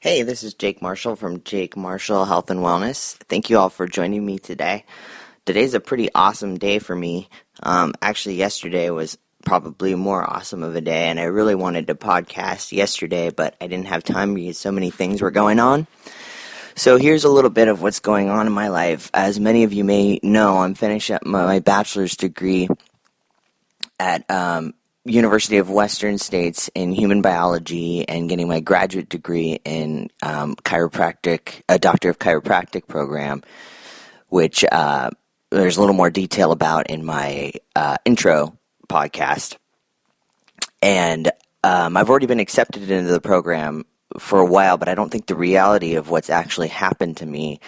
Hey, this is Jake Marshall from Jake Marshall Health and Wellness. Thank you all for joining me today. Today's a pretty awesome day for me. Actually, yesterday was probably more awesome of a day, and I really wanted to podcast yesterday, but I didn't have time because so many things were going on. So here's a little bit of what's going on in my life. As many of you may know, I'm finishing up my bachelor's degree at University of Western States in human biology and getting my graduate degree in chiropractic, a doctor of chiropractic program, which there's a little more detail about in my intro podcast. And I've already been accepted into the program for a while, but I don't think the reality of what's actually happened to me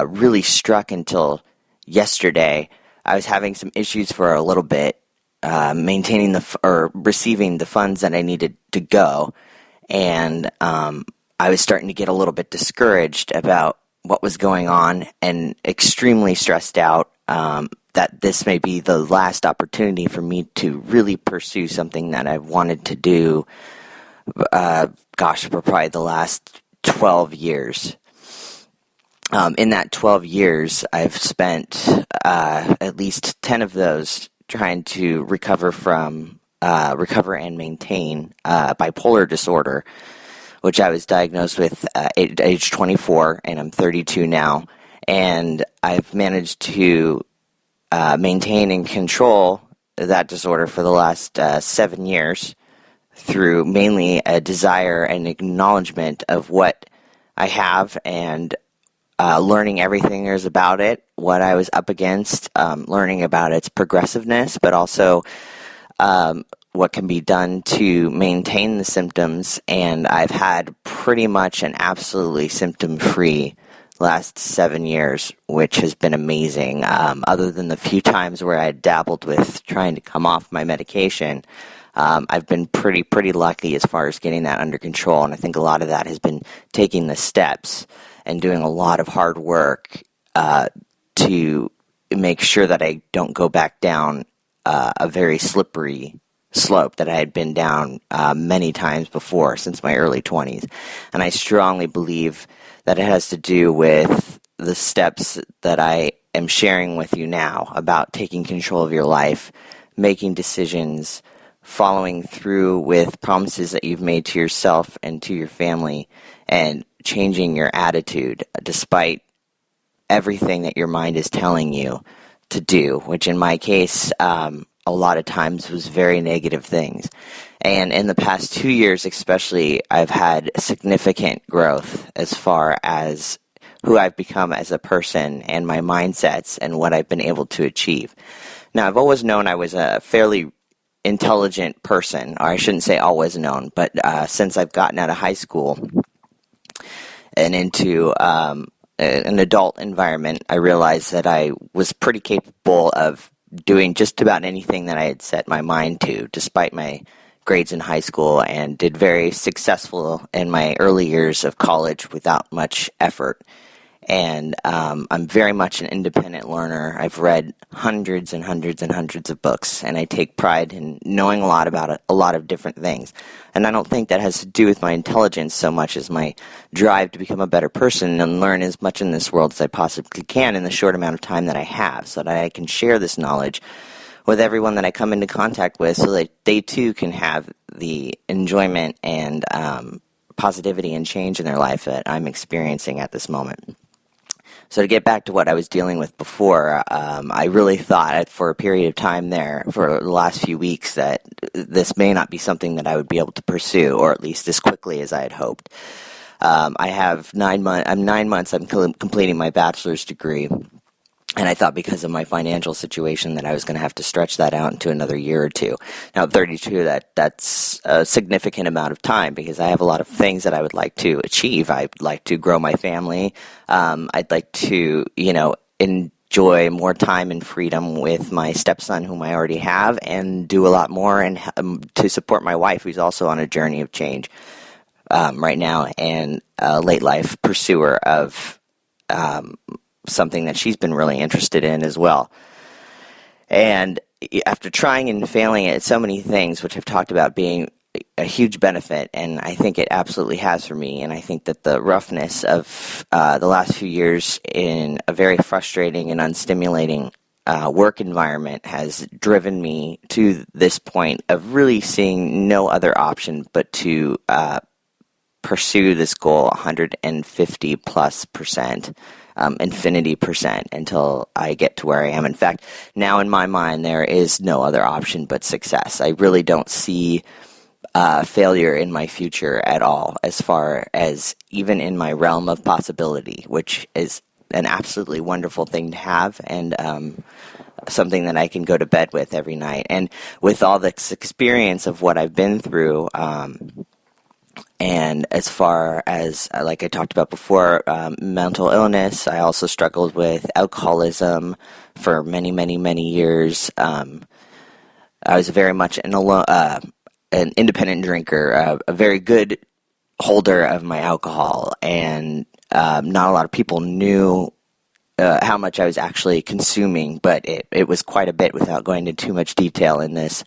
really struck until yesterday. I was having some issues for a little bit, maintaining or receiving the funds that I needed to go, and I was starting to get a little bit discouraged about what was going on and extremely stressed out that this may be the last opportunity for me to really pursue something that I've wanted to do, for probably the last 12 years. In that 12 years, I've spent at least 10 of those trying to recover and maintain bipolar disorder, which I was diagnosed with at age 24, and I'm 32 now. And I've managed to maintain and control that disorder for the last 7 years through mainly a desire and acknowledgement of what I have and learning everything there is about it, what I was up against, learning about its progressiveness, but also what can be done to maintain the symptoms. And I've had pretty much an absolutely symptom-free last 7 years, which has been amazing. Other than the few times where I dabbled with trying to come off my medication, I've been pretty lucky as far as getting that under control. And I think a lot of that has been taking the steps and doing a lot of hard work to make sure that I don't go back down a very slippery slope that I had been down many times before since my early 20s. And I strongly believe that it has to do with the steps that I am sharing with you now about taking control of your life, making decisions, following through with promises that you've made to yourself and to your family, and changing your attitude despite everything that your mind is telling you to do, which in my case, a lot of times was very negative things. And in the past 2 years especially, I've had significant growth as far as who I've become as a person and my mindsets and what I've been able to achieve. Now, I've always known I was a fairly intelligent person, or I shouldn't say always known, but since I've gotten out of high school and into an adult environment, I realized that I was pretty capable of doing just about anything that I had set my mind to, despite my grades in high school, and did very successful in my early years of college without much effort. And I'm very much an independent learner. I've read hundreds and hundreds and hundreds of books, and I take pride in knowing a lot about a lot of different things. And I don't think that has to do with my intelligence so much as my drive to become a better person and learn as much in this world as I possibly can in the short amount of time that I have, so that I can share this knowledge with everyone that I come into contact with, so that they too can have the enjoyment and positivity and change in their life that I'm experiencing at this moment. So to get back to what I was dealing with before, I really thought for a period of time there, for the last few weeks, that this may not be something that I would be able to pursue, or at least as quickly as I had hoped. I have 9 months. I'm 9 months. I'm completing my bachelor's degree, and I thought because of my financial situation that I was going to have to stretch that out into another year or two. Now, at 32, that's a significant amount of time because I have a lot of things that I would like to achieve. I'd like to grow my family. I'd like to, enjoy more time and freedom with my stepson, whom I already have, and do a lot more and to support my wife, who's also on a journey of change right now, and a late life pursuer of something that she's been really interested in as well. And after trying and failing at so many things, which I've talked about being a huge benefit, and I think it absolutely has for me. And I think that the roughness of the last few years in a very frustrating and unstimulating work environment has driven me to this point of really seeing no other option but to pursue this goal 150 plus percent, infinity percent, until I get to where I am. In fact, now in my mind, there is no other option but success. I really don't see failure in my future at all, as far as even in my realm of possibility, which is an absolutely wonderful thing to have, and something that I can go to bed with every night. And with all this experience of what I've been through, and as far as, like I talked about before, mental illness, I also struggled with alcoholism for many, many, many years. I was very much an independent drinker, a very good holder of my alcohol, and not a lot of people knew how much I was actually consuming, but it was quite a bit without going into too much detail in this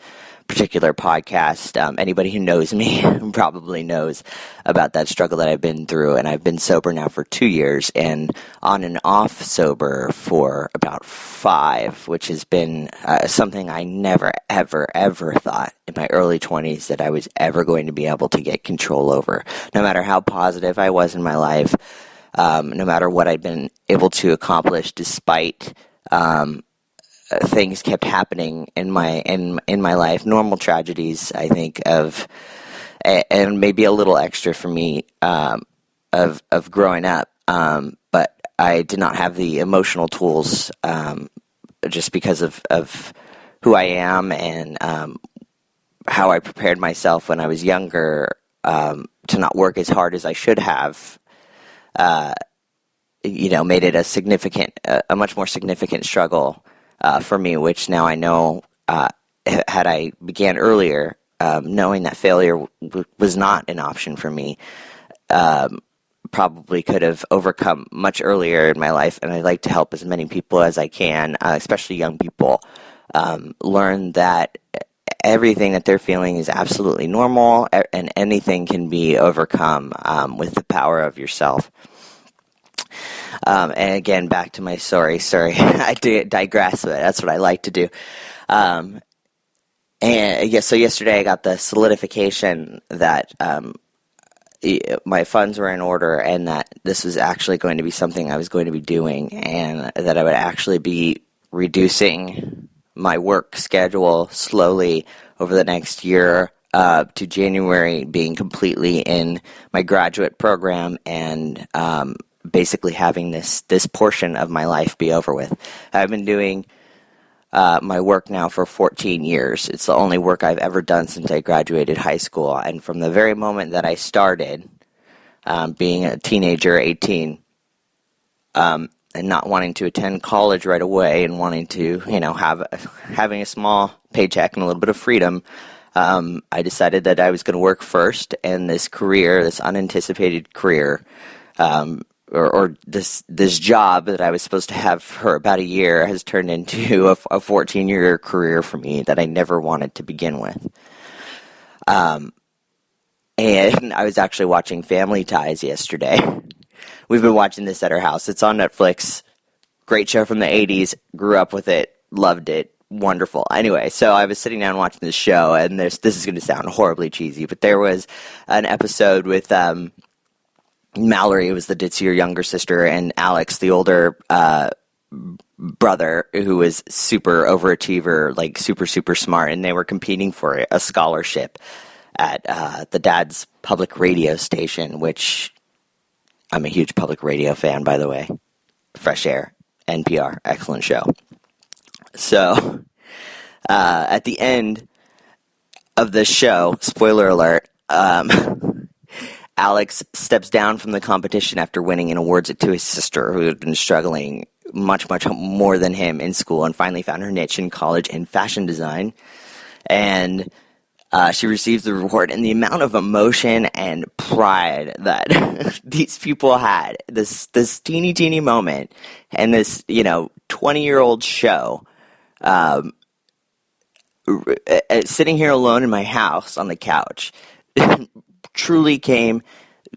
particular podcast. Anybody who knows me probably knows about that struggle that I've been through, and I've been sober now for 2 years and on and off sober for about 5, which has been something I never, ever, ever thought in my early 20s that I was ever going to be able to get control over. No matter how positive I was in my life, no matter what I'd been able to accomplish, despite things kept happening in my life, normal tragedies, I think, of, and maybe a little extra for me, of growing up, but I did not have the emotional tools, just because of who I am and how I prepared myself when I was younger, to not work as hard as I should have. Made it a much more significant struggle for me, which now I know, had I began earlier, knowing that failure was not an option for me, probably could have overcome much earlier in my life. And I'd like to help as many people as I can, especially young people, learn that everything that they're feeling is absolutely normal, and anything can be overcome with the power of yourself. And again, back to my sorry, I digress, but that's what I like to do. So yesterday I got the solidification that my funds were in order, and that this was actually going to be something I was going to be doing, and that I would actually be reducing my work schedule slowly over the next year, to January being completely in my graduate program, and basically having this portion of my life be over with. I've been doing my work now for 14 years. It's the only work I've ever done since I graduated high school. And from the very moment that I started, being a teenager, 18, and not wanting to attend college right away, and wanting to, having a small paycheck and a little bit of freedom, I decided that I was going to work first, and this unanticipated career, or this job that I was supposed to have for about a year, has turned into a 14-year career for me that I never wanted to begin with. And I was actually watching Family Ties yesterday. We've been watching this at our house. It's on Netflix. Great show from the 80s. Grew up with it. Loved it. Wonderful. Anyway, so I was sitting down watching this show, and this is going to sound horribly cheesy, but there was an episode with Mallory, who was the ditzier younger sister, and Alex, the older brother, who was super overachiever, like super, super smart, and they were competing for a scholarship at the dad's public radio station, which I'm a huge public radio fan, by the way. Fresh Air, NPR, excellent show. So, at the end of the show, spoiler alert, Alex steps down from the competition after winning and awards it to his sister, who had been struggling much, much more than him in school, and finally found her niche in college in fashion design. And she receives the reward, and the amount of emotion and pride that these people had, this teeny moment, and this 20-year-old show, sitting here alone in my house on the couch truly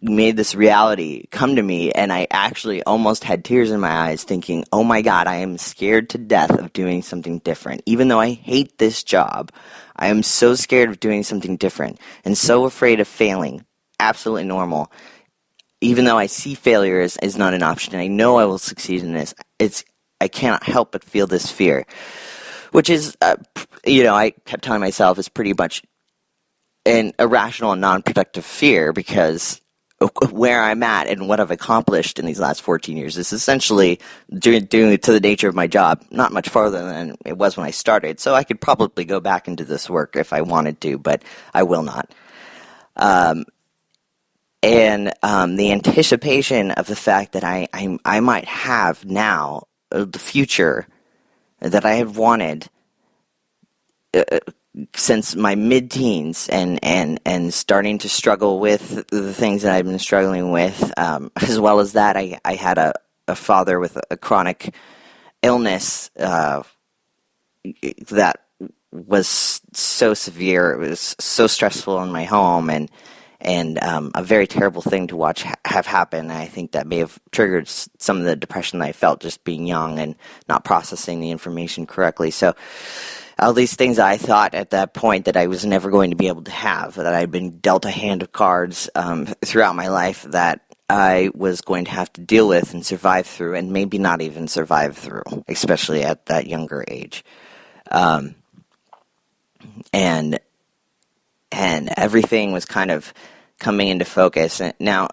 made this reality come to me, and I actually almost had tears in my eyes thinking, oh my God, I am scared to death of doing something different. Even though I hate this job, I am so scared of doing something different and so afraid of failing. Absolutely normal. Even though I see failure as not an option, and I know I will succeed in this, I cannot help but feel this fear, which is, I kept telling myself is pretty much an irrational and non-productive fear, because where I'm at and what I've accomplished in these last 14 years is essentially due to the nature of my job, not much farther than it was when I started. So I could probably go back into this work if I wanted to, but I will not. And the anticipation of the fact that I might have now the future that I have wanted since my mid-teens, and starting to struggle with the things that I've been struggling with, as well as that, I had a father with a chronic illness that was so severe. It was so stressful in my home, and a very terrible thing to watch have happen. I think that may have triggered some of the depression that I felt just being young and not processing the information correctly. So all these things I thought at that point that I was never going to be able to have, that I'd been dealt a hand of cards throughout my life that I was going to have to deal with and survive through, and maybe not even survive through, especially at that younger age. And everything was kind of coming into focus. And now,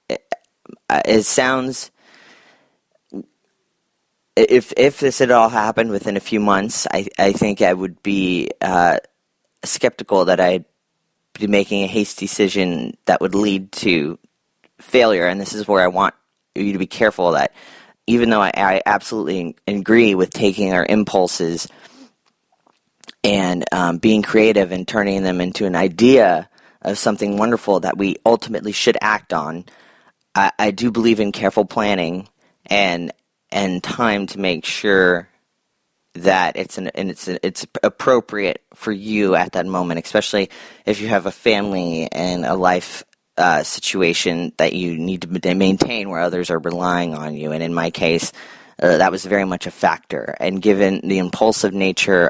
it sounds... If this had all happened within a few months, I think I would be skeptical that I'd be making a hasty decision that would lead to failure. And this is where I want you to be careful that even though I absolutely agree with taking our impulses and being creative and turning them into an idea of something wonderful that we ultimately should act on, I do believe in careful planning and time to make sure that it's appropriate for you at that moment, especially if you have a family and a life situation that you need to maintain where others are relying on you. And in my case, that was very much a factor. And given the impulsive nature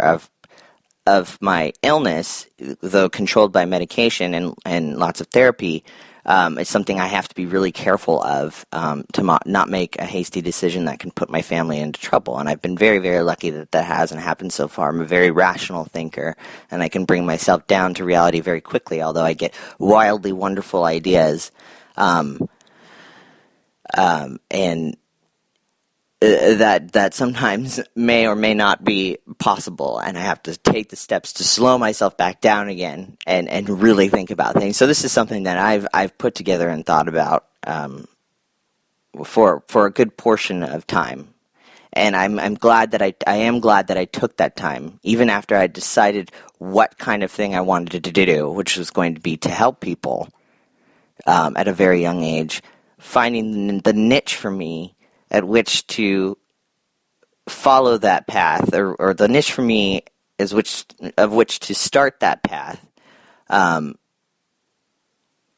of my illness, though controlled by medication and lots of therapy, it's something I have to be really careful of to not make a hasty decision that can put my family into trouble. And I've been very, very lucky that hasn't happened so far. I'm a very rational thinker, and I can bring myself down to reality very quickly, although I get wildly wonderful ideas. And that sometimes may or may not be possible, and I have to take the steps to slow myself back down again and really think about things. So this is something that I've put together and thought about for a good portion of time, and I'm glad that I am glad that I took that time, even after I decided what kind of thing I wanted to do, which was going to be to help people at a very young age, finding the niche for me at which to follow that path, or the niche for me is of which to start that path,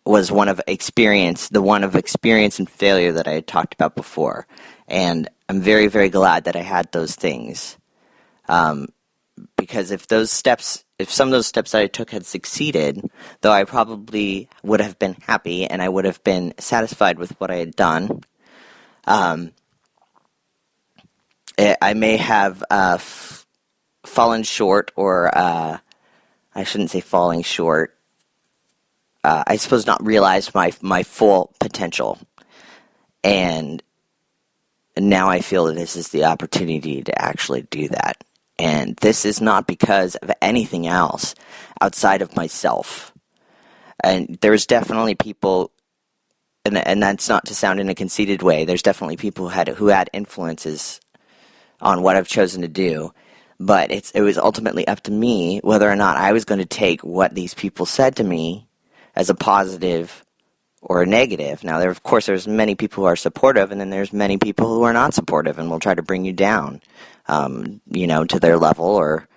was one of experience and failure that I had talked about before. And I'm very, very glad that I had those things. Because if some of those steps that I took had succeeded, though I probably would have been happy and I would have been satisfied with what I had done, I may have fallen short, or I shouldn't say falling short. I suppose not realized my full potential. And now I feel that this is the opportunity to actually do that. And this is not because of anything else outside of myself. And there's definitely people, and that's not to sound in a conceited way, there's definitely people who had influences on what I've chosen to do, but it was ultimately up to me whether or not I was going to take what these people said to me as a positive or a negative. Now, there's many people who are supportive, and then there's many people who are not supportive and will try to bring you down, to their level, or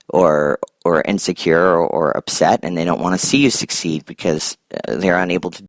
or insecure or upset, and they don't want to see you succeed because they're unable to